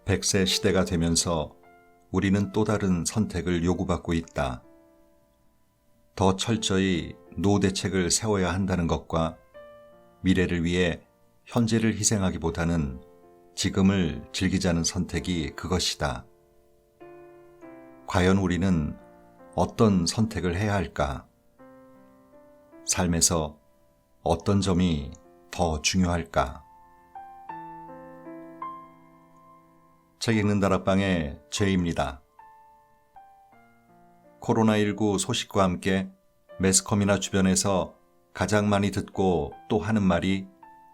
100세 시대가 되면서 우리는 또 다른 선택을 요구받고 있다. 더 철저히 노대책을 세워야 한다는 것과 미래를 위해 현재를 희생하기보다는 지금을 즐기자는 선택이 그것이다. 과연 우리는 어떤 선택을 해야 할까? 삶에서 어떤 점이 더 중요할까? 책 읽는 다락방의 죄입니다. 코로나19 소식과 함께 매스컴이나 주변에서 가장 많이 듣고 또 하는 말이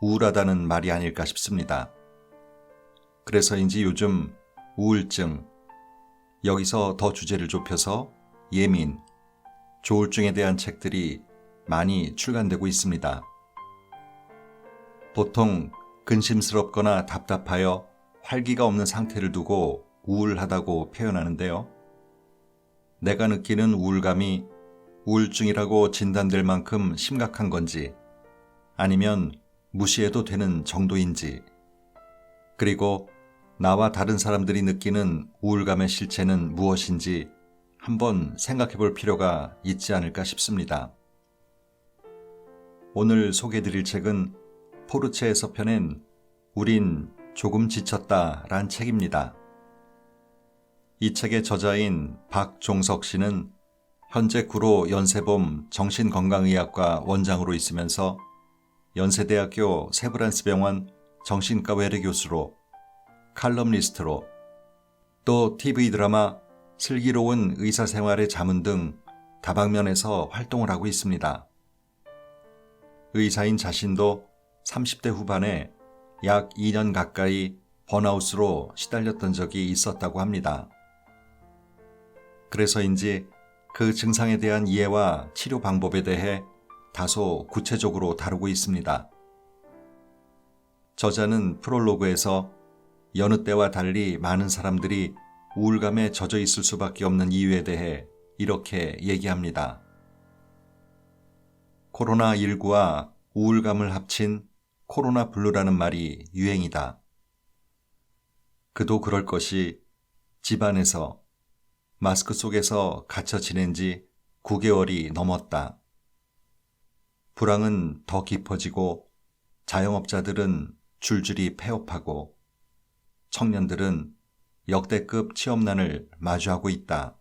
우울하다는 말이 아닐까 싶습니다. 그래서인지 요즘 우울증, 여기서 더 주제를 좁혀서 예민, 조울증에 대한 책들이 많이 출간되고 있습니다. 보통 근심스럽거나 답답하여 활기가 없는 상태를 두고 우울하다고 표현하는데요. 내가 느끼는 우울감이 우울증이라고 진단될 만큼 심각한 건지, 아니면 무시해도 되는 정도인지, 그리고 나와 다른 사람들이 느끼는 우울감의 실체는 무엇인지 한번 생각해 볼 필요가 있지 않을까 싶습니다. 오늘 소개해드릴 책은 포르체에서 펴낸 우린 조금 지쳤다란 책입니다. 이 책의 저자인 박종석 씨는 현재 구로 연세봄 정신건강의학과 원장으로 있으면서 연세대학교 세브란스병원 정신과 외래 교수로, 칼럼니스트로, 또 TV 드라마 슬기로운 의사생활의 자문 등 다방면에서 활동을 하고 있습니다. 의사인 자신도 30대 후반에 약 2년 가까이 번아웃으로 시달렸던 적이 있었다고 합니다. 그래서인지 그 증상에 대한 이해와 치료 방법에 대해 다소 구체적으로 다루고 있습니다. 저자는 프롤로그에서 여느 때와 달리 많은 사람들이 우울감에 젖어 있을 수밖에 없는 이유에 대해 이렇게 얘기합니다. 코로나19와 우울감을 합친 코로나 블루라는 말이 유행이다. 그도 그럴 것이 집안에서 마스크 속에서 갇혀 지낸 지 9개월이 넘었다. 불황은 더 깊어지고 자영업자들은 줄줄이 폐업하고 청년들은 역대급 취업난을 마주하고 있다.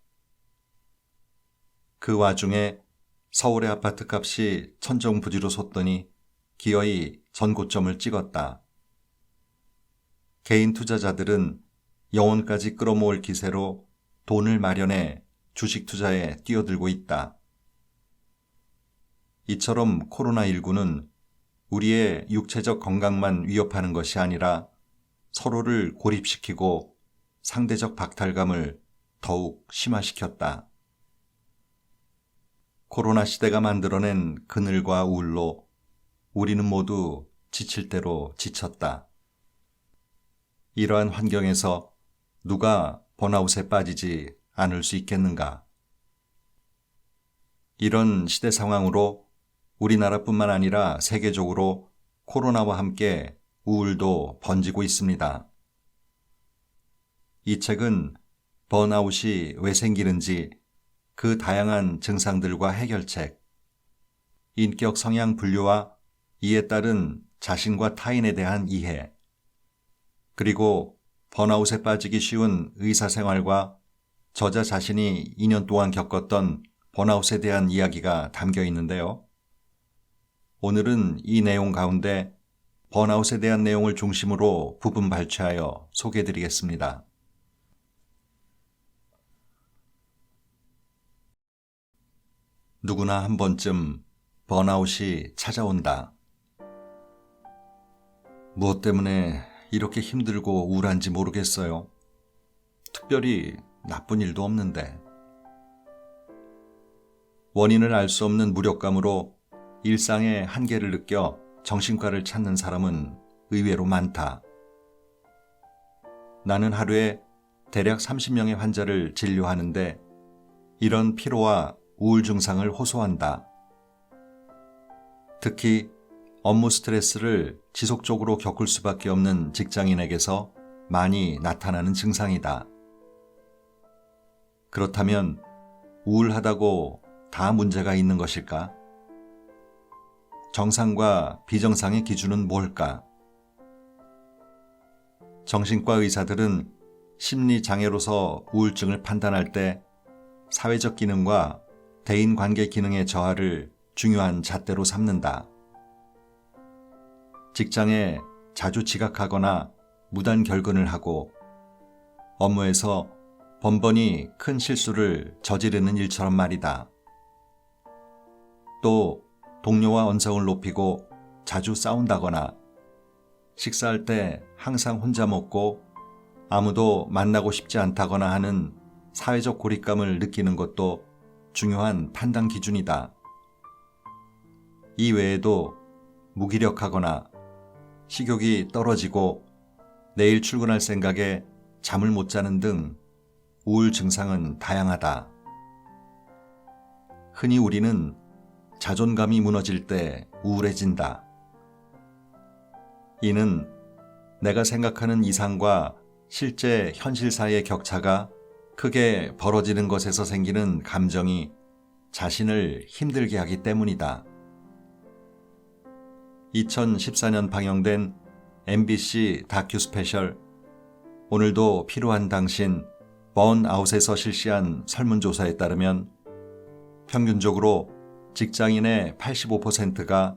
그 와중에 서울의 아파트값이 천정부지로 솟더니 기어이 전고점을 찍었다. 개인 투자자들은 영혼까지 끌어모을 기세로 돈을 마련해 주식 투자에 뛰어들고 있다. 이처럼 코로나19는 우리의 육체적 건강만 위협하는 것이 아니라 서로를 고립시키고 상대적 박탈감을 더욱 심화시켰다. 코로나 시대가 만들어낸 그늘과 우울로 우리는 모두 지칠 대로 지쳤다. 이러한 환경에서 누가 번아웃에 빠지지 않을 수 있겠는가? 이런 시대 상황으로 우리나라뿐만 아니라 세계적으로 코로나와 함께 우울도 번지고 있습니다. 이 책은 번아웃이 왜 생기는지, 그 다양한 증상들과 해결책, 인격 성향 분류와 이에 따른 자신과 타인에 대한 이해, 그리고 번아웃에 빠지기 쉬운 의사생활과 저자 자신이 2년 동안 겪었던 번아웃에 대한 이야기가 담겨 있는데요. 오늘은 이 내용 가운데 번아웃에 대한 내용을 중심으로 부분 발췌하여 소개해드리겠습니다. 누구나 한 번쯤 번아웃이 찾아온다. 무엇 때문에 이렇게 힘들고 우울한지 모르겠어요. 특별히 나쁜 일도 없는데. 원인을 알 수 없는 무력감으로 일상의 한계를 느껴 정신과를 찾는 사람은 의외로 많다. 나는 하루에 대략 30명의 환자를 진료하는데 이런 피로와 우울 증상을 호소한다. 특히 업무 스트레스를 지속적으로 겪을 수밖에 없는 직장인에게서 많이 나타나는 증상이다. 그렇다면 우울하다고 다 문제가 있는 것일까? 정상과 비정상의 기준은 뭘까? 정신과 의사들은 심리장애로서 우울증을 판단할 때 사회적 기능과 대인관계 기능의 저하를 중요한 잣대로 삼는다. 직장에 자주 지각하거나 무단 결근을 하고 업무에서 번번이 큰 실수를 저지르는 일처럼 말이다. 또 동료와 언성을 높이고 자주 싸운다거나 식사할 때 항상 혼자 먹고 아무도 만나고 싶지 않다거나 하는 사회적 고립감을 느끼는 것도 중요한 판단 기준이다. 이 외에도 무기력하거나 식욕이 떨어지고 내일 출근할 생각에 잠을 못 자는 등 우울 증상은 다양하다. 흔히 우리는 자존감이 무너질 때 우울해진다. 이는 내가 생각하는 이상과 실제 현실 사이의 격차가 크게 벌어지는 것에서 생기는 감정이 자신을 힘들게 하기 때문이다. 2014년 방영된 MBC 다큐 스페셜 오늘도 필요한 당신 번아웃에서 실시한 설문조사에 따르면 평균적으로 직장인의 85%가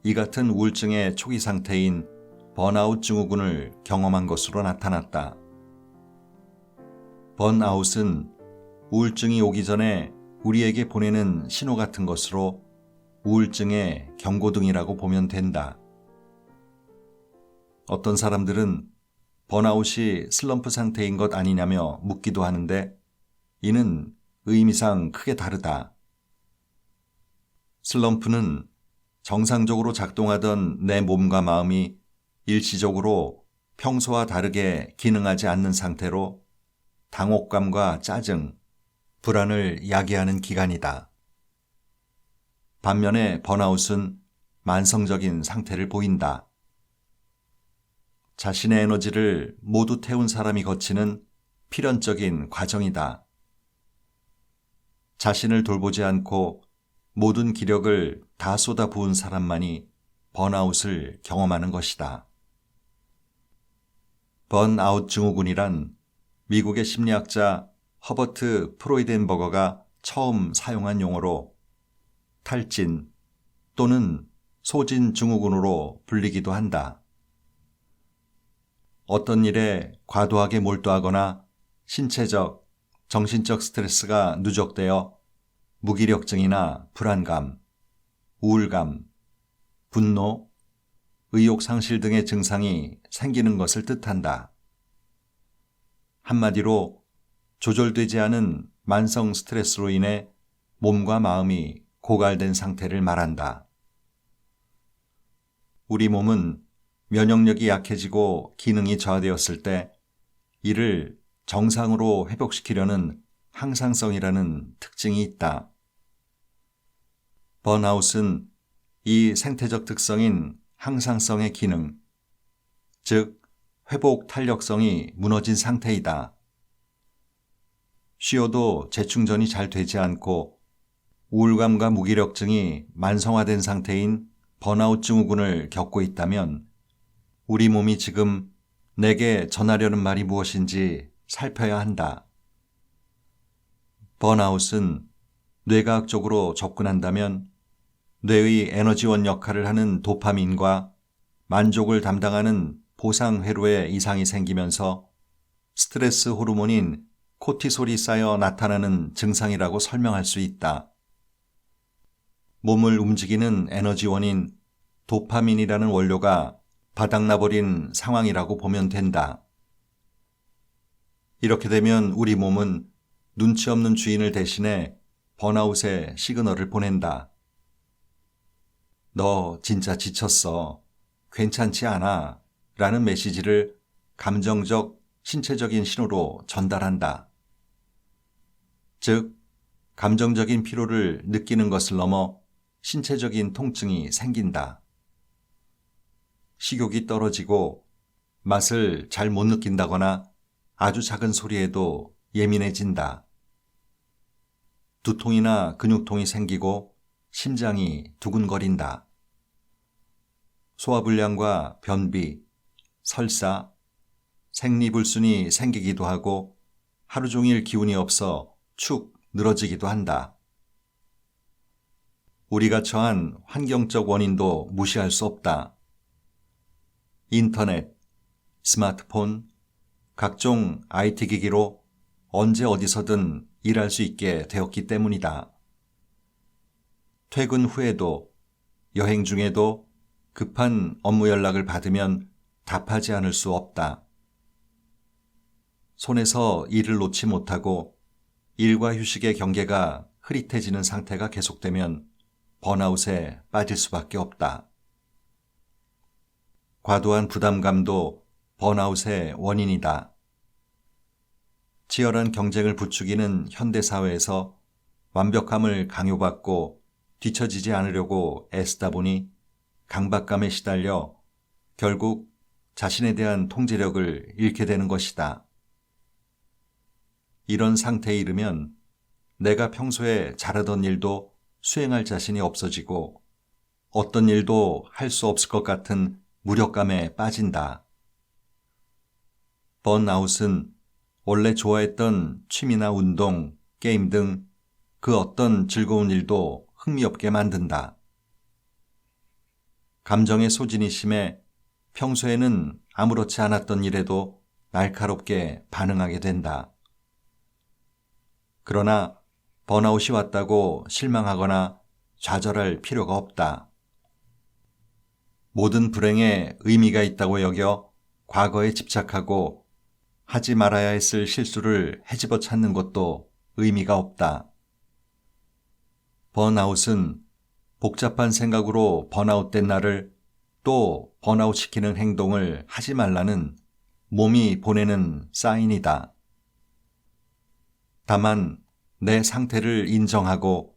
이 같은 우울증의 초기 상태인 번아웃 증후군을 경험한 것으로 나타났다. 번아웃은 우울증이 오기 전에 우리에게 보내는 신호 같은 것으로 우울증의 경고등이라고 보면 된다. 어떤 사람들은 번아웃이 슬럼프 상태인 것 아니냐며 묻기도 하는데 이는 의미상 크게 다르다. 슬럼프는 정상적으로 작동하던 내 몸과 마음이 일시적으로 평소와 다르게 기능하지 않는 상태로 당혹감과 짜증, 불안을 야기하는 기간이다. 반면에 번아웃은 만성적인 상태를 보인다. 자신의 에너지를 모두 태운 사람이 거치는 필연적인 과정이다. 자신을 돌보지 않고 모든 기력을 다 쏟아부은 사람만이 번아웃을 경험하는 것이다. 번아웃 증후군이란 미국의 심리학자 허버트 프로이덴버거가 처음 사용한 용어로 탈진 또는 소진 증후군으로 불리기도 한다. 어떤 일에 과도하게 몰두하거나 신체적, 정신적 스트레스가 누적되어 무기력증이나 불안감, 우울감, 분노, 의욕 상실 등의 증상이 생기는 것을 뜻한다. 한마디로 조절되지 않은 만성 스트레스로 인해 몸과 마음이 고갈된 상태를 말한다. 우리 몸은 면역력이 약해지고 기능이 저하되었을 때 이를 정상으로 회복시키려는 항상성이라는 특징이 있다. 번아웃은 이 생태적 특성인 항상성의 기능, 즉 회복 탄력성이 무너진 상태이다. 쉬어도 재충전이 잘 되지 않고 우울감과 무기력증이 만성화된 상태인 번아웃 증후군을 겪고 있다면 우리 몸이 지금 내게 전하려는 말이 무엇인지 살펴야 한다. 번아웃은 뇌과학적으로 접근한다면 뇌의 에너지원 역할을 하는 도파민과 만족을 담당하는 보상 회로에 이상이 생기면서 스트레스 호르몬인 코티솔이 쌓여 나타나는 증상이라고 설명할 수 있다. 몸을 움직이는 에너지원인 도파민이라는 원료가 바닥나버린 상황이라고 보면 된다. 이렇게 되면 우리 몸은 눈치 없는 주인을 대신해 번아웃의 시그널을 보낸다. 너 진짜 지쳤어. 괜찮지 않아. 라는 메시지를 감정적, 신체적인 신호로 전달한다. 즉, 감정적인 피로를 느끼는 것을 넘어 신체적인 통증이 생긴다. 식욕이 떨어지고 맛을 잘 못 느낀다거나 아주 작은 소리에도 예민해진다. 두통이나 근육통이 생기고 심장이 두근거린다. 소화불량과 변비, 설사, 생리불순이 생기기도 하고 하루 종일 기운이 없어 축 늘어지기도 한다. 우리가 처한 환경적 원인도 무시할 수 없다. 인터넷, 스마트폰, 각종 IT 기기로 언제 어디서든 일할 수 있게 되었기 때문이다. 퇴근 후에도 여행 중에도 급한 업무 연락을 받으면 답하지 않을 수 없다. 손에서 일을 놓지 못하고 일과 휴식의 경계가 흐릿해지는 상태가 계속되면 번아웃에 빠질 수밖에 없다. 과도한 부담감도 번아웃의 원인이다. 치열한 경쟁을 부추기는 현대사회에서 완벽함을 강요받고 뒤처지지 않으려고 애쓰다 보니 강박감에 시달려 결국 자신에 대한 통제력을 잃게 되는 것이다. 이런 상태에 이르면 내가 평소에 잘하던 일도 수행할 자신이 없어지고 어떤 일도 할 수 없을 것 같은 무력감에 빠진다. 번아웃은 원래 좋아했던 취미나 운동, 게임 등 그 어떤 즐거운 일도 흥미없게 만든다. 감정의 소진이 심해 평소에는 아무렇지 않았던 일에도 날카롭게 반응하게 된다. 그러나 번아웃이 왔다고 실망하거나 좌절할 필요가 없다. 모든 불행에 의미가 있다고 여겨 과거에 집착하고 하지 말아야 했을 실수를 헤집어 찾는 것도 의미가 없다. 번아웃은 복잡한 생각으로 번아웃된 나를 또 번아웃시키는 행동을 하지 말라는 몸이 보내는 사인이다. 다만 내 상태를 인정하고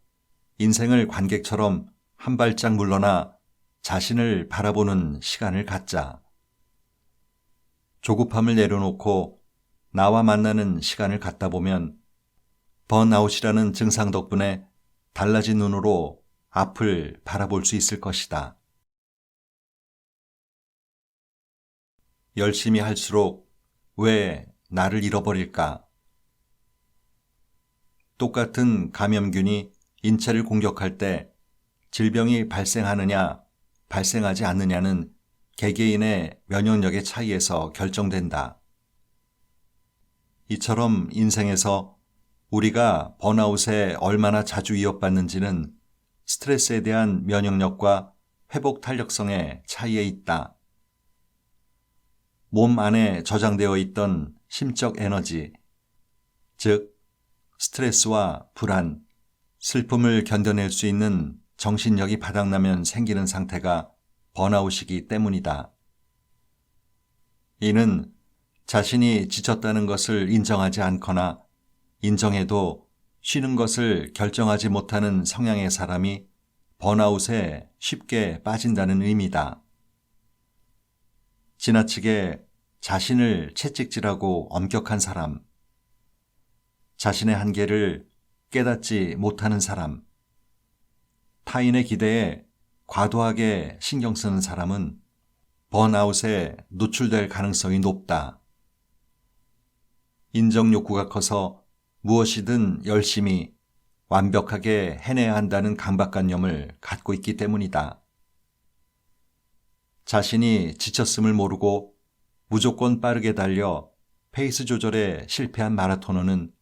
인생을 관객처럼 한 발짝 물러나 자신을 바라보는 시간을 갖자. 조급함을 내려놓고 나와 만나는 시간을 갖다 보면 번아웃이라는 증상 덕분에 달라진 눈으로 앞을 바라볼 수 있을 것이다. 열심히 할수록 왜 나를 잃어버릴까? 똑같은 감염균이 인체를 공격할 때 질병이 발생하느냐, 발생하지 않느냐는 개개인의 면역력의 차이에서 결정된다. 이처럼 인생에서 우리가 번아웃에 얼마나 자주 위협받는지는 스트레스에 대한 면역력과 회복 탄력성의 차이에 있다. 몸 안에 저장되어 있던 심적 에너지, 즉 스트레스와 불안, 슬픔을 견뎌낼 수 있는 정신력이 바닥나면 생기는 상태가 번아웃이기 때문이다. 이는 자신이 지쳤다는 것을 인정하지 않거나 인정해도 쉬는 것을 결정하지 못하는 성향의 사람이 번아웃에 쉽게 빠진다는 의미다. 지나치게 자신을 채찍질하고 엄격한 사람, 자신의 한계를 깨닫지 못하는 사람, 타인의 기대에 과도하게 신경 쓰는 사람은 번아웃에 노출될 가능성이 높다. 인정 욕구가 커서 무엇이든 열심히 완벽하게 해내야 한다는 강박관념을 갖고 있기 때문이다. 자신이 지쳤음을 모르고 무조건 빠르게 달려 페이스 조절에 실패한 마라토너는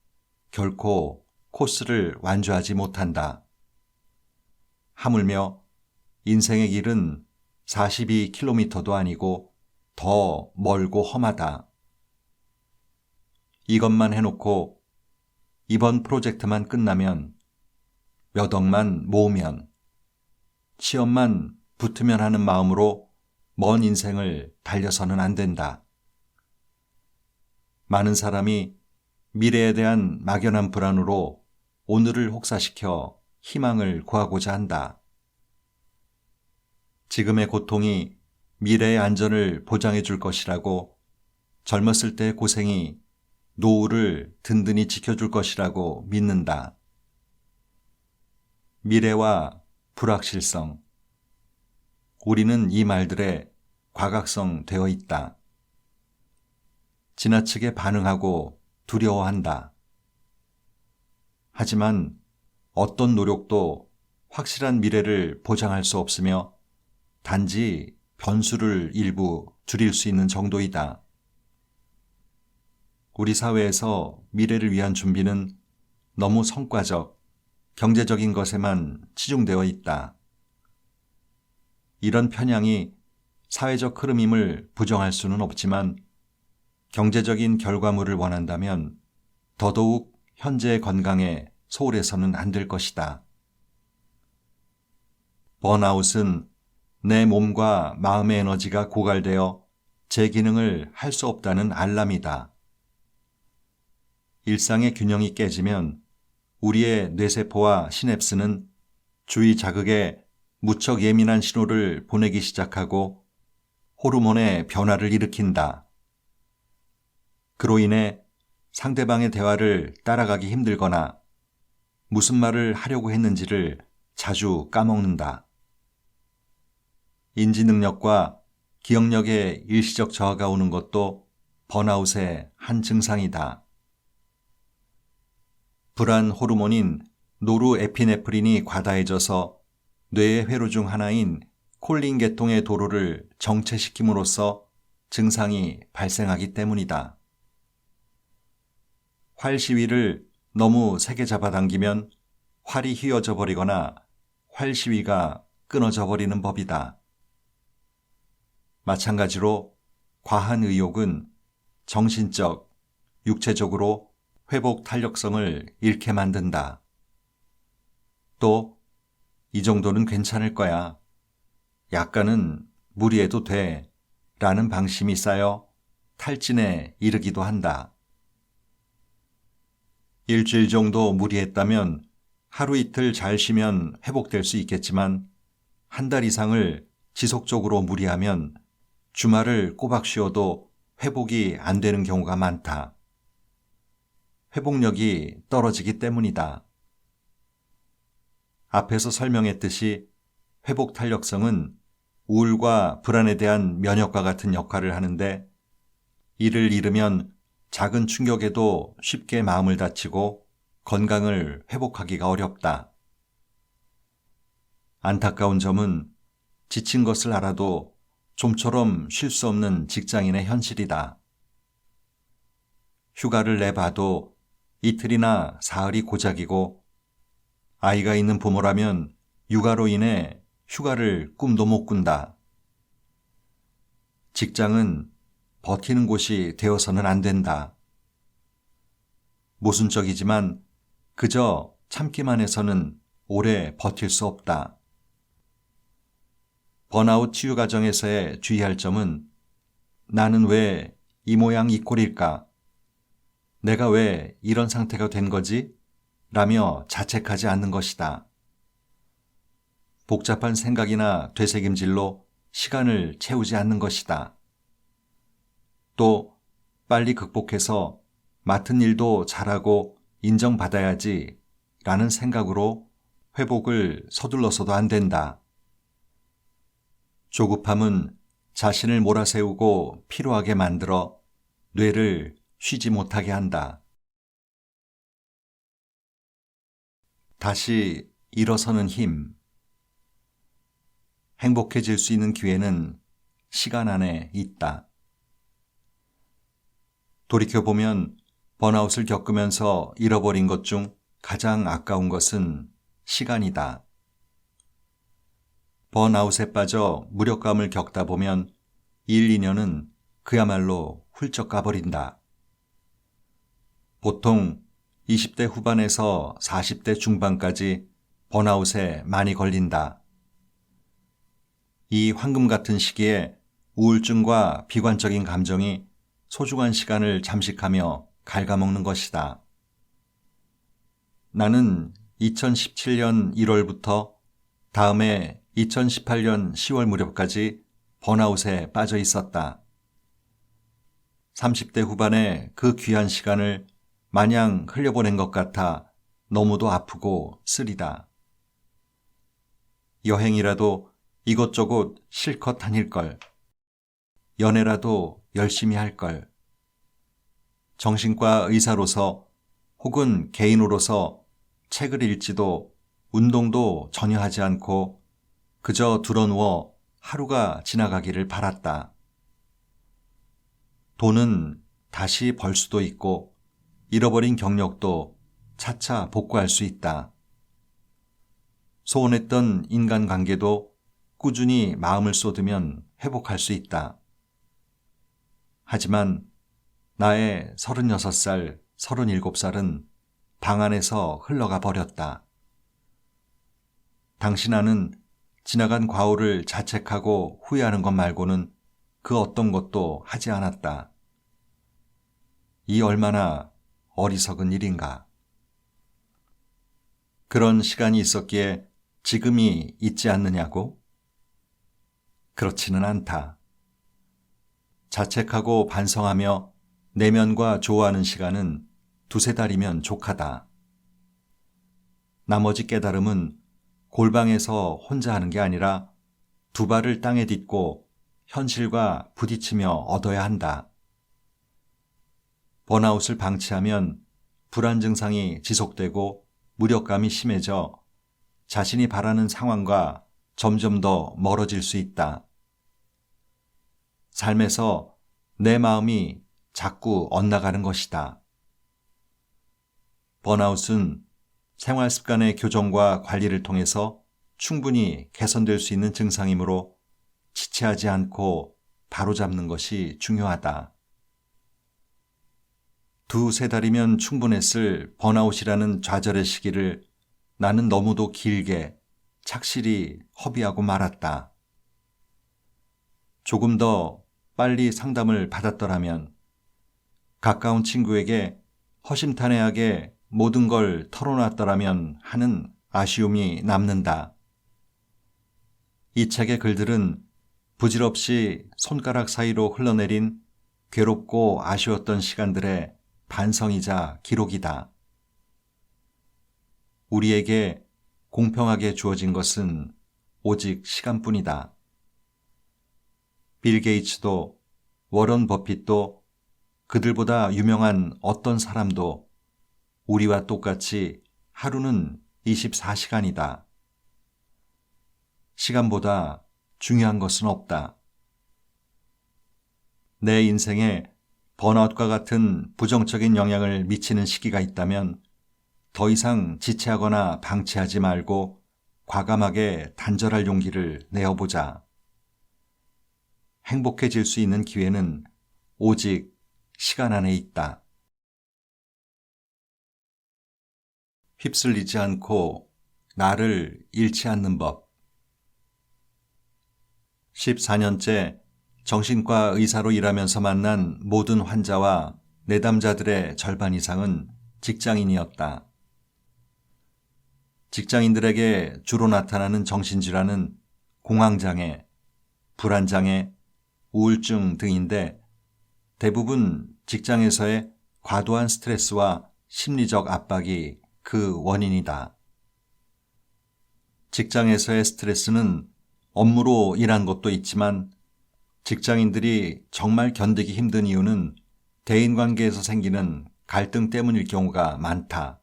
결코 코스를 완주하지 못한다. 하물며 인생의 길은 42km도 아니고 더 멀고 험하다. 이것만 해놓고 이번 프로젝트만 끝나면 몇 억만 모으면 시험만 붙으면 하는 마음으로 먼 인생을 달려서는 안 된다. 많은 사람이 미래에 대한 막연한 불안으로 오늘을 혹사시켜 희망을 구하고자 한다. 지금의 고통이 미래의 안전을 보장해 줄 것이라고 젊었을 때의 고생이 노후를 든든히 지켜줄 것이라고 믿는다. 미래와 불확실성. 우리는 이 말들에 과각성 되어 있다. 지나치게 반응하고 두려워한다. 하지만 어떤 노력도 확실한 미래를 보장할 수 없으며 단지 변수를 일부 줄일 수 있는 정도이다. 우리 사회에서 미래를 위한 준비는 너무 성과적, 경제적인 것에만 치중되어 있다. 이런 편향이 사회적 흐름임을 부정할 수는 없지만 경제적인 결과물을 원한다면 더더욱 현재의 건강에 소홀해서는 안 될 것이다. 번아웃은 내 몸과 마음의 에너지가 고갈되어 제 기능을 할 수 없다는 알람이다. 일상의 균형이 깨지면 우리의 뇌세포와 시냅스는 주위 자극에 무척 예민한 신호를 보내기 시작하고 호르몬의 변화를 일으킨다. 그로 인해 상대방의 대화를 따라가기 힘들거나 무슨 말을 하려고 했는지를 자주 까먹는다. 인지 능력과 기억력의 일시적 저하가 오는 것도 번아웃의 한 증상이다. 불안 호르몬인 노르에피네프린이 과다해져서 뇌의 회로 중 하나인 콜린 계통의 도로를 정체시킴으로써 증상이 발생하기 때문이다. 활 시위를 너무 세게 잡아당기면 활이 휘어져 버리거나 활 시위가 끊어져 버리는 법이다. 마찬가지로 과한 의욕은 정신적, 육체적으로 회복 탄력성을 잃게 만든다. 또 이 정도는 괜찮을 거야. 약간은 무리해도 돼. 라는 방심이 쌓여 탈진에 이르기도 한다. 일주일 정도 무리했다면 하루 이틀 잘 쉬면 회복될 수 있겠지만 한 달 이상을 지속적으로 무리하면 주말을 꼬박 쉬어도 회복이 안 되는 경우가 많다. 회복력이 떨어지기 때문이다. 앞에서 설명했듯이 회복 탄력성은 우울과 불안에 대한 면역과 같은 역할을 하는데 이를 잃으면 작은 충격에도 쉽게 마음을 다치고 건강을 회복하기가 어렵다. 안타까운 점은 지친 것을 알아도 좀처럼 쉴 수 없는 직장인의 현실이다. 휴가를 내봐도 이틀이나 사흘이 고작이고 아이가 있는 부모라면 육아로 인해 휴가를 꿈도 못 꾼다. 직장은 버티는 곳이 되어서는 안 된다. 모순적이지만 그저 참기만 해서는 오래 버틸 수 없다. 번아웃 치유 과정에서의 주의할 점은 나는 왜 이 모양 이 꼴일까? 내가 왜 이런 상태가 된 거지? 라며 자책하지 않는 것이다. 복잡한 생각이나 되새김질로 시간을 채우지 않는 것이다. 또 빨리 극복해서 맡은 일도 잘하고 인정받아야지 라는 생각으로 회복을 서둘러서도 안 된다. 조급함은 자신을 몰아세우고 피로하게 만들어 뇌를 쉬지 못하게 한다. 다시 일어서는 힘. 행복해질 수 있는 기회는 시간 안에 있다. 돌이켜보면 번아웃을 겪으면서 잃어버린 것 중 가장 아까운 것은 시간이다. 번아웃에 빠져 무력감을 겪다 보면 1, 2년은 그야말로 훌쩍 가버린다. 보통 20대 후반에서 40대 중반까지 번아웃에 많이 걸린다. 이 황금 같은 시기에 우울증과 비관적인 감정이 소중한 시간을 잠식하며 갉아먹는 것이다. 나는 2017년 1월부터 다음해 2018년 10월 무렵까지 번아웃에 빠져 있었다. 30대 후반의 그 귀한 시간을 마냥 흘려보낸 것 같아 너무도 아프고 쓰리다. 여행이라도 이것저것 실컷 다닐걸. 연애라도 열심히 할걸. 정신과 의사로서 혹은 개인으로서 책을 읽지도 운동도 전혀 하지 않고 그저 드러누워 하루가 지나가기를 바랐다. 돈은 다시 벌 수도 있고 잃어버린 경력도 차차 복구할 수 있다. 소원했던 인간관계도 꾸준히 마음을 쏟으면 회복할 수 있다. 하지만 나의 36살, 37살은 방 안에서 흘러가 버렸다. 당시 나는 지나간 과오를 자책하고 후회하는 것 말고는 그 어떤 것도 하지 않았다. 이 얼마나 어리석은 일인가. 그런 시간이 있었기에 지금이 있지 않느냐고? 그렇지는 않다. 자책하고 반성하며 내면과 조화하는 시간은 2~3달이면 족하다. 나머지 깨달음은 골방에서 혼자 하는 게 아니라 2발을 땅에 딛고 현실과 부딪히며 얻어야 한다. 번아웃을 방치하면 불안 증상이 지속되고 무력감이 심해져 자신이 바라는 상황과 점점 더 멀어질 수 있다. 삶에서 내 마음이 자꾸 엇나가는 것이다. 번아웃은 생활 습관의 교정과 관리를 통해서 충분히 개선될 수 있는 증상이므로 지체하지 않고 바로잡는 것이 중요하다. 2~3달이면 충분했을 번아웃이라는 좌절의 시기를 나는 너무도 길게 착실히 허비하고 말았다. 조금 더 빨리 상담을 받았더라면 가까운 친구에게 허심탄회하게 모든 걸 털어놨더라면 하는 아쉬움이 남는다. 이 책의 글들은 부질없이 손가락 사이로 흘러내린 괴롭고 아쉬웠던 시간들의 반성이자 기록이다. 우리에게 공평하게 주어진 것은 오직 시간뿐이다. 빌 게이츠도 워런 버핏도 그들보다 유명한 어떤 사람도 우리와 똑같이 하루는 24시간이다. 시간보다 중요한 것은 없다. 내 인생에 번아웃과 같은 부정적인 영향을 미치는 시기가 있다면 더 이상 지체하거나 방치하지 말고 과감하게 단절할 용기를 내어보자. 행복해질 수 있는 기회는 오직 시간 안에 있다. 휩쓸리지 않고 나를 잃지 않는 법. 14년째 정신과 의사로 일하면서 만난 모든 환자와 내담자들의 절반 이상은 직장인이었다. 직장인들에게 주로 나타나는 정신질환은 공황장애, 불안장애, 우울증 등인데 대부분 직장에서의 과도한 스트레스와 심리적 압박이 그 원인이다. 직장에서의 스트레스는 업무로 인한 것도 있지만 직장인들이 정말 견디기 힘든 이유는 대인관계에서 생기는 갈등 때문일 경우가 많다.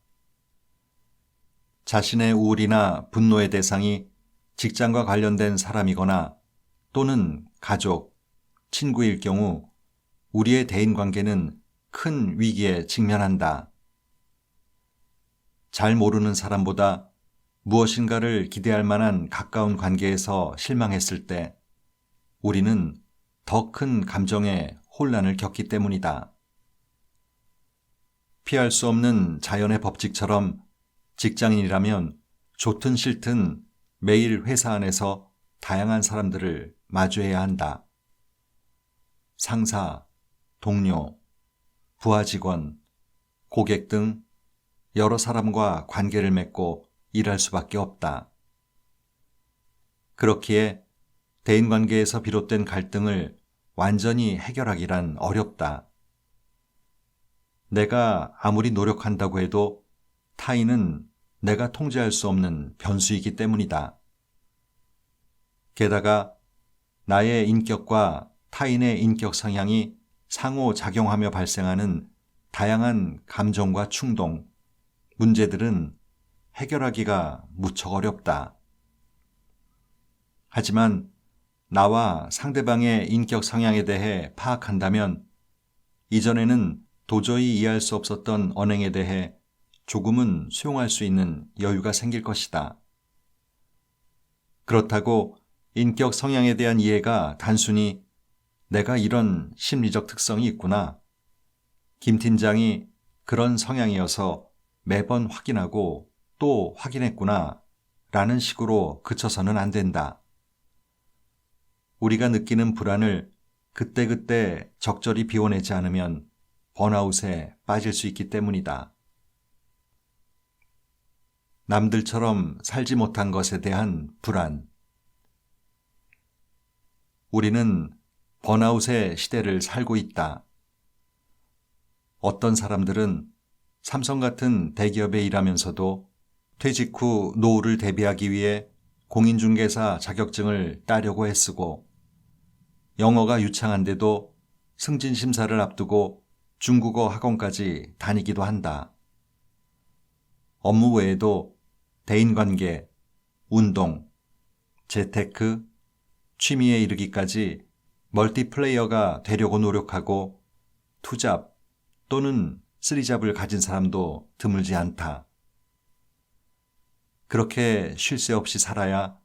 자신의 우울이나 분노의 대상이 직장과 관련된 사람이거나 또는 가족, 친구일 경우 우리의 대인관계는 큰 위기에 직면한다. 잘 모르는 사람보다 무엇인가를 기대할 만한 가까운 관계에서 실망했을 때 우리는 더 큰 감정의 혼란을 겪기 때문이다. 피할 수 없는 자연의 법칙처럼 직장인이라면 좋든 싫든 매일 회사 안에서 다양한 사람들을 마주해야 한다. 상사, 동료, 부하 직원, 고객 등 여러 사람과 관계를 맺고 일할 수밖에 없다. 그렇기에 대인관계에서 비롯된 갈등을 완전히 해결하기란 어렵다. 내가 아무리 노력한다고 해도 타인은 내가 통제할 수 없는 변수이기 때문이다. 게다가 나의 인격과 타인의 인격 성향이 상호작용하며 발생하는 다양한 감정과 충동, 문제들은 해결하기가 무척 어렵다. 하지만 나와 상대방의 인격 성향에 대해 파악한다면 이전에는 도저히 이해할 수 없었던 언행에 대해 조금은 수용할 수 있는 여유가 생길 것이다. 그렇다고 인격 성향에 대한 이해가 단순히 내가 이런 심리적 특성이 있구나, 김 팀장이 그런 성향이어서 매번 확인하고 또 확인했구나 라는 식으로 그쳐서는 안 된다. 우리가 느끼는 불안을 그때그때 적절히 비워내지 않으면 번아웃에 빠질 수 있기 때문이다. 남들처럼 살지 못한 것에 대한 불안. 우리는 번아웃의 시대를 살고 있다. 어떤 사람들은 삼성 같은 대기업에 일하면서도 퇴직 후 노후를 대비하기 위해 공인중개사 자격증을 따려고 애쓰고, 영어가 유창한데도 승진심사를 앞두고 중국어 학원까지 다니기도 한다. 업무 외에도 대인관계, 운동, 재테크, 취미에 이르기까지 멀티플레이어가 되려고 노력하고 투잡 또는 쓰리잡을 가진 사람도 드물지 않다. 그렇게 쉴 새 없이 살아야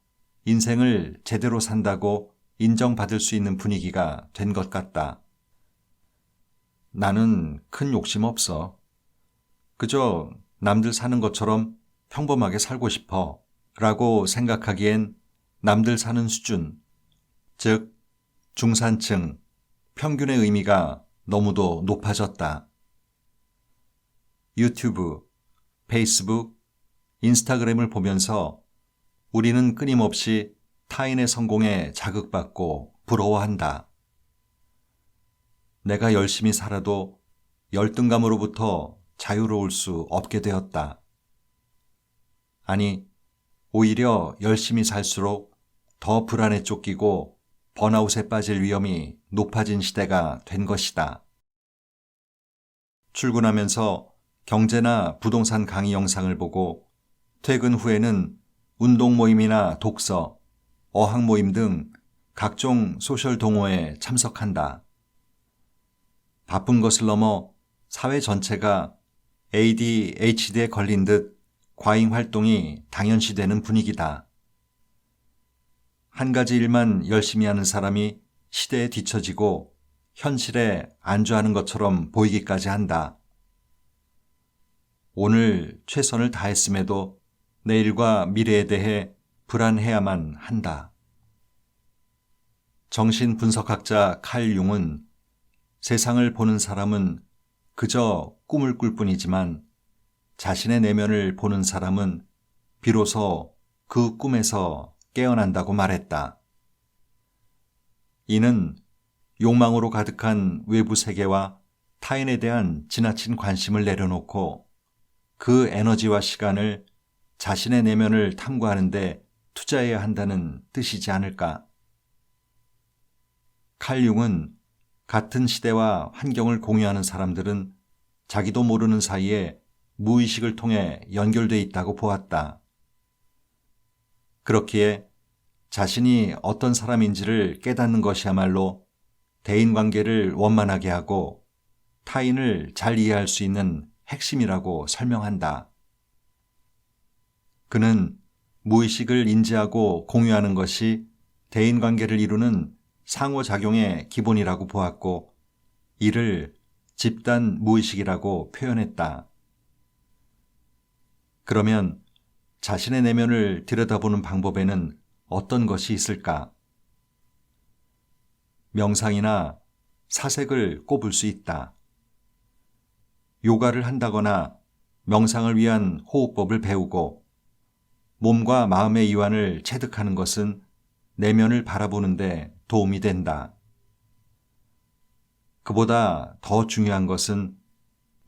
인생을 제대로 산다고 인정받을 수 있는 분위기가 된 것 같다. 나는 큰 욕심 없어. 그저 남들 사는 것처럼 평범하게 살고 싶어 라고 생각하기엔 남들 사는 수준, 즉 중산층, 평균의 의미가 너무도 높아졌다. 유튜브, 페이스북, 인스타그램을 보면서 우리는 끊임없이 타인의 성공에 자극받고 부러워한다. 내가 열심히 살아도 열등감으로부터 자유로울 수 없게 되었다. 아니, 오히려 열심히 살수록 더 불안에 쫓기고 번아웃에 빠질 위험이 높아진 시대가 된 것이다. 출근하면서 경제나 부동산 강의 영상을 보고 퇴근 후에는 운동 모임이나 독서, 어학 모임 등 각종 소셜 동호회에 참석한다. 바쁜 것을 넘어 사회 전체가 ADHD에 걸린 듯 과잉 활동이 당연시되는 분위기다. 한 가지 일만 열심히 하는 사람이 시대에 뒤처지고 현실에 안주하는 것처럼 보이기까지 한다. 오늘 최선을 다했음에도 내일과 미래에 대해 불안해야만 한다. 정신분석학자 칼 융은 세상을 보는 사람은 그저 꿈을 꿀 뿐이지만 자신의 내면을 보는 사람은 비로소 그 꿈에서 깨어난다고 말했다. 이는 욕망으로 가득한 외부 세계와 타인에 대한 지나친 관심을 내려놓고 그 에너지와 시간을 자신의 내면을 탐구하는 데 투자해야 한다는 뜻이지 않을까. 칼 융은 같은 시대와 환경을 공유하는 사람들은 자기도 모르는 사이에 무의식을 통해 연결돼 있다고 보았다. 그렇기에 자신이 어떤 사람인지를 깨닫는 것이야말로 대인관계를 원만하게 하고 타인을 잘 이해할 수 있는 핵심이라고 설명한다. 그는 무의식을 인지하고 공유하는 것이 대인관계를 이루는 상호작용의 기본이라고 보았고 이를 집단 무의식이라고 표현했다. 그러면 자신의 내면을 들여다보는 방법에는 어떤 것이 있을까? 명상이나 사색을 꼽을 수 있다. 요가를 한다거나 명상을 위한 호흡법을 배우고 몸과 마음의 이완을 체득하는 것은 내면을 바라보는 데 도움이 된다. 그보다 더 중요한 것은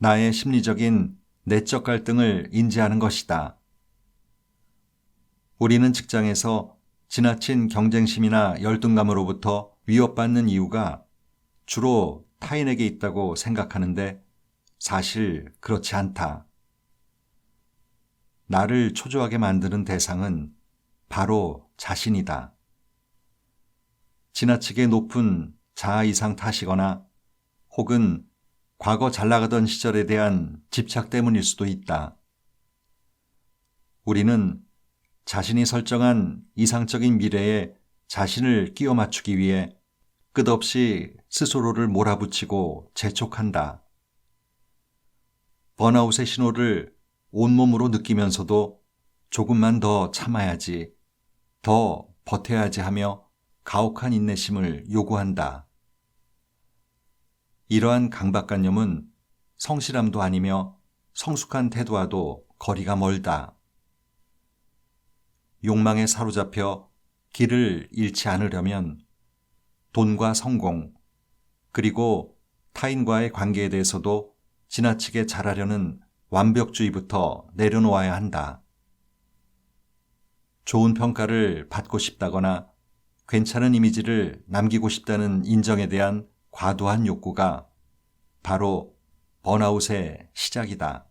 나의 심리적인 내적 갈등을 인지하는 것이다. 우리는 직장에서 지나친 경쟁심이나 열등감으로부터 위협받는 이유가 주로 타인에게 있다고 생각하는데 사실 그렇지 않다. 나를 초조하게 만드는 대상은 바로 자신이다. 지나치게 높은 자아 이상 탓이거나 혹은 과거 잘 나가던 시절에 대한 집착 때문일 수도 있다. 우리는 자신이 설정한 이상적인 미래에 자신을 끼워 맞추기 위해 끝없이 스스로를 몰아붙이고 재촉한다. 번아웃의 신호를 온몸으로 느끼면서도 조금만 더 참아야지, 더 버텨야지 하며 가혹한 인내심을 요구한다. 이러한 강박관념은 성실함도 아니며 성숙한 태도와도 거리가 멀다. 욕망에 사로잡혀 길을 잃지 않으려면 돈과 성공, 그리고 타인과의 관계에 대해서도 지나치게 잘하려는 완벽주의부터 내려놓아야 한다. 좋은 평가를 받고 싶다거나 괜찮은 이미지를 남기고 싶다는 인정에 대한 과도한 욕구가 바로 번아웃의 시작이다.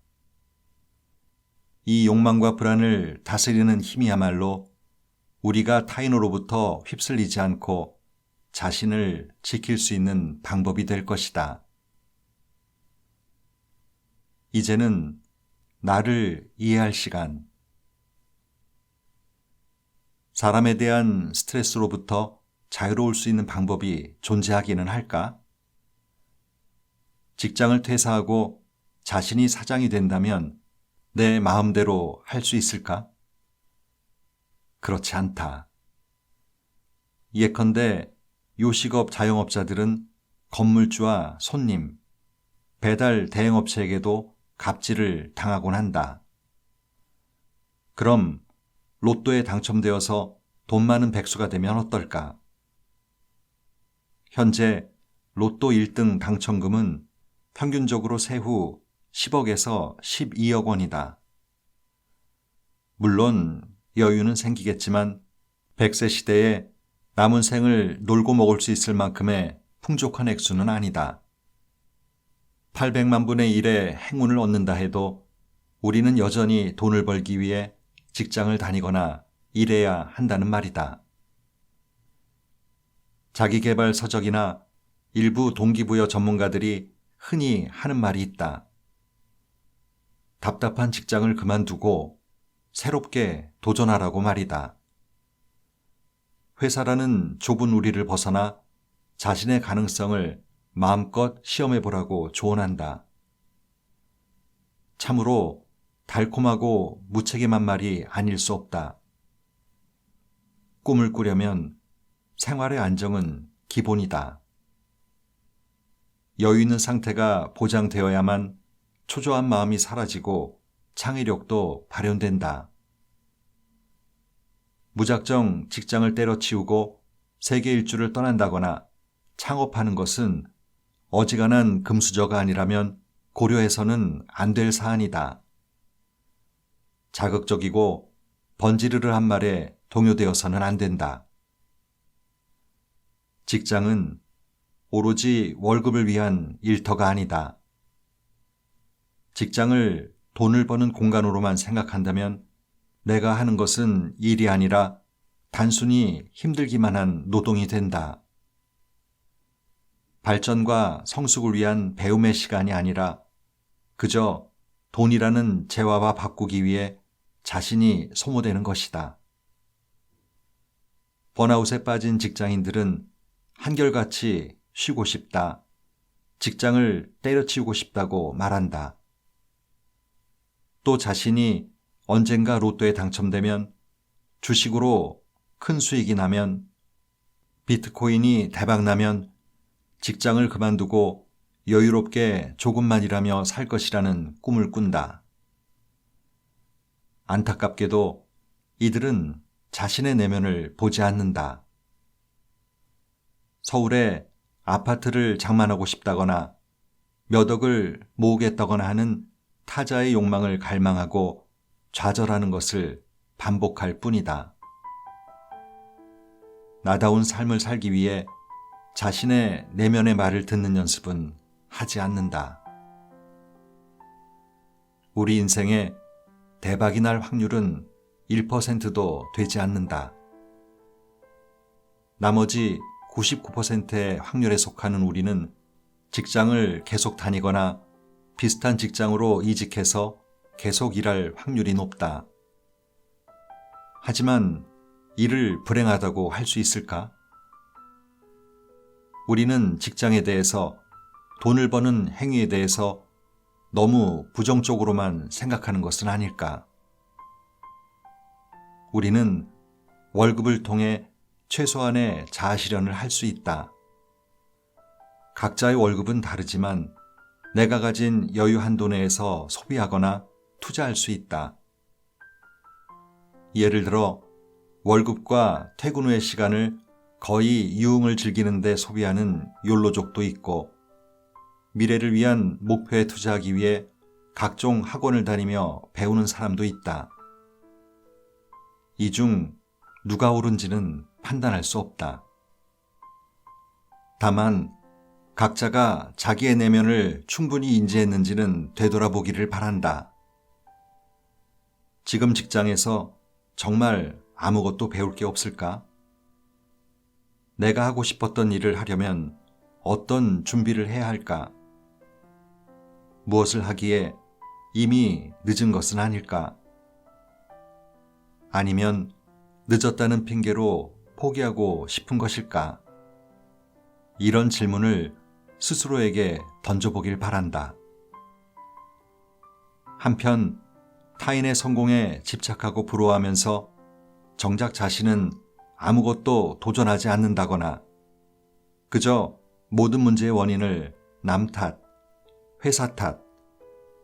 이 욕망과 불안을 다스리는 힘이야말로 우리가 타인으로부터 휩쓸리지 않고 자신을 지킬 수 있는 방법이 될 것이다. 이제는 나를 이해할 시간. 사람에 대한 스트레스로부터 자유로울 수 있는 방법이 존재하기는 할까? 직장을 퇴사하고 자신이 사장이 된다면 내 마음대로 할 수 있을까? 그렇지 않다. 예컨대 요식업 자영업자들은 건물주와 손님, 배달 대행업체에게도 갑질을 당하곤 한다. 그럼 로또에 당첨되어서 돈 많은 백수가 되면 어떨까? 현재 로또 1등 당첨금은 평균적으로 세후 10억에서 12억 원이다. 물론 여유는 생기겠지만 100세 시대에 남은 생을 놀고 먹을 수 있을 만큼의 풍족한 액수는 아니다. 800만 분의 1의 행운을 얻는다 해도 우리는 여전히 돈을 벌기 위해 직장을 다니거나 일해야 한다는 말이다. 자기계발 서적이나 일부 동기부여 전문가들이 흔히 하는 말이 있다. 답답한 직장을 그만두고 새롭게 도전하라고 말이다. 회사라는 좁은 우리를 벗어나 자신의 가능성을 마음껏 시험해보라고 조언한다. 참으로 달콤하고 무책임한 말이 아닐 수 없다. 꿈을 꾸려면 생활의 안정은 기본이다. 여유 있는 상태가 보장되어야만 초조한 마음이 사라지고 창의력도 발현된다. 무작정 직장을 때려치우고 세계 일주를 떠난다거나 창업하는 것은 어지간한 금수저가 아니라면 고려해서는 안 될 사안이다. 자극적이고 번지르르한 말에 동요되어서는 안 된다. 직장은 오로지 월급을 위한 일터가 아니다. 직장을 돈을 버는 공간으로만 생각한다면 내가 하는 것은 일이 아니라 단순히 힘들기만 한 노동이 된다. 발전과 성숙을 위한 배움의 시간이 아니라 그저 돈이라는 재화와 바꾸기 위해 자신이 소모되는 것이다. 번아웃에 빠진 직장인들은 한결같이 쉬고 싶다, 직장을 때려치우고 싶다고 말한다. 또 자신이 언젠가 로또에 당첨되면, 주식으로 큰 수익이 나면, 비트코인이 대박나면 직장을 그만두고 여유롭게 조금만 일하며 살 것이라는 꿈을 꾼다. 안타깝게도 이들은 자신의 내면을 보지 않는다. 서울에 아파트를 장만하고 싶다거나 몇 억을 모으겠다거나 하는 타자의 욕망을 갈망하고 좌절하는 것을 반복할 뿐이다. 나다운 삶을 살기 위해 자신의 내면의 말을 듣는 연습은 하지 않는다. 우리 인생에 대박이 날 확률은 1%도 되지 않는다. 나머지 99%의 확률에 속하는 우리는 직장을 계속 다니거나 비슷한 직장으로 이직해서 계속 일할 확률이 높다. 하지만 일을 불행하다고 할 수 있을까? 우리는 직장에 대해서, 돈을 버는 행위에 대해서 너무 부정적으로만 생각하는 것은 아닐까? 우리는 월급을 통해 최소한의 자아실현을 할 수 있다. 각자의 월급은 다르지만 내가 가진 여유 한도 내에서 소비하거나 투자할 수 있다. 예를 들어 월급과 퇴근 후의 시간을 거의 유흥을 즐기는 데 소비하는 욜로족도 있고, 미래를 위한 목표에 투자하기 위해 각종 학원을 다니며 배우는 사람도 있다. 이 중 누가 옳은지는 판단할 수 없다. 다만 각자가 자기의 내면을 충분히 인지했는지는 되돌아보기를 바란다. 지금 직장에서 정말 아무것도 배울 게 없을까? 내가 하고 싶었던 일을 하려면 어떤 준비를 해야 할까? 무엇을 하기에 이미 늦은 것은 아닐까? 아니면 늦었다는 핑계로 포기하고 싶은 것일까? 이런 질문을 스스로에게 던져보길 바란다. 한편 타인의 성공에 집착하고 부러워하면서 정작 자신은 아무것도 도전하지 않는다거나 그저 모든 문제의 원인을 남 탓, 회사 탓,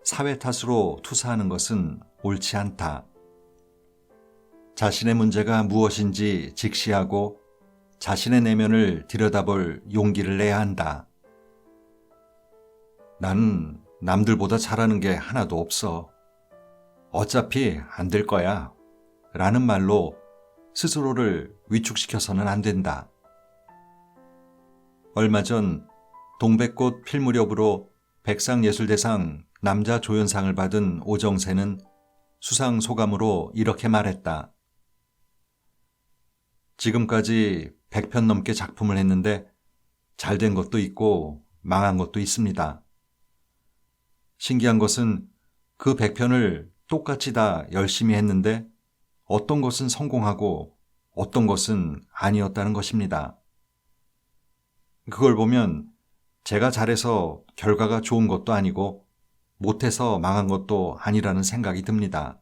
사회 탓으로 투사하는 것은 옳지 않다. 자신의 문제가 무엇인지 직시하고 자신의 내면을 들여다볼 용기를 내야 한다. 나는 남들보다 잘하는 게 하나도 없어. 어차피 안 될 거야. 라는 말로 스스로를 위축시켜서는 안 된다. 얼마 전 동백꽃 필 무렵으로 백상예술대상 남자 조연상을 받은 오정세는 수상 소감으로 이렇게 말했다. 지금까지 100편 넘게 작품을 했는데 잘된 것도 있고 망한 것도 있습니다. 신기한 것은 그 100편을 똑같이 다 열심히 했는데 어떤 것은 성공하고 어떤 것은 아니었다는 것입니다. 그걸 보면 제가 잘해서 결과가 좋은 것도 아니고 못해서 망한 것도 아니라는 생각이 듭니다.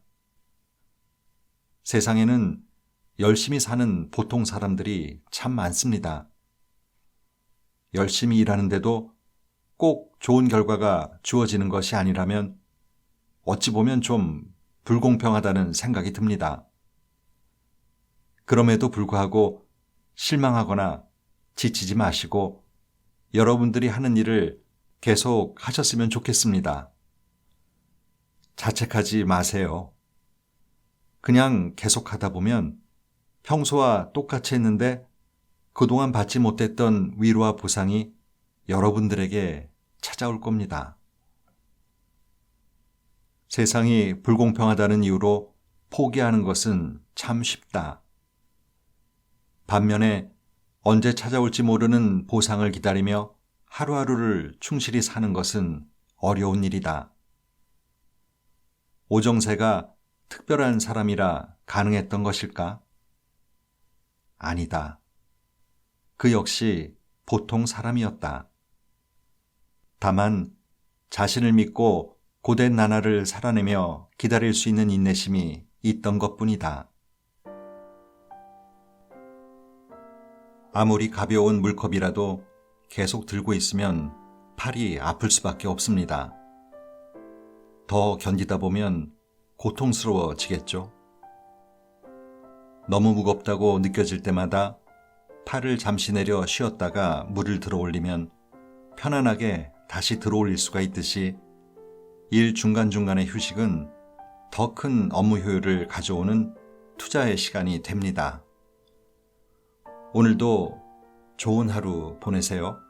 세상에는 열심히 사는 보통 사람들이 참 많습니다. 열심히 일하는데도 꼭 좋은 결과가 주어지는 것이 아니라면 어찌 보면 좀 불공평하다는 생각이 듭니다. 그럼에도 불구하고 실망하거나 지치지 마시고 여러분들이 하는 일을 계속 하셨으면 좋겠습니다. 자책하지 마세요. 그냥 계속 하다 보면 평소와 똑같이 했는데 그동안 받지 못했던 위로와 보상이 여러분들에게 찾아올 겁니다. 세상이 불공평하다는 이유로 포기하는 것은 참 쉽다. 반면에 언제 찾아올지 모르는 보상을 기다리며 하루하루를 충실히 사는 것은 어려운 일이다. 오정세가 특별한 사람이라 가능했던 것일까? 아니다. 그 역시 보통 사람이었다. 다만 자신을 믿고 고된 나날을 살아내며 기다릴 수 있는 인내심이 있던 것뿐이다. 아무리 가벼운 물컵이라도 계속 들고 있으면 팔이 아플 수밖에 없습니다. 더 견디다 보면 고통스러워지겠죠. 너무 무겁다고 느껴질 때마다 팔을 잠시 내려 쉬었다가 물을 들어 올리면 편안하게 다시 들어올릴 수가 있듯이 일 중간중간의 휴식은 더 큰 업무 효율을 가져오는 투자의 시간이 됩니다. 오늘도 좋은 하루 보내세요.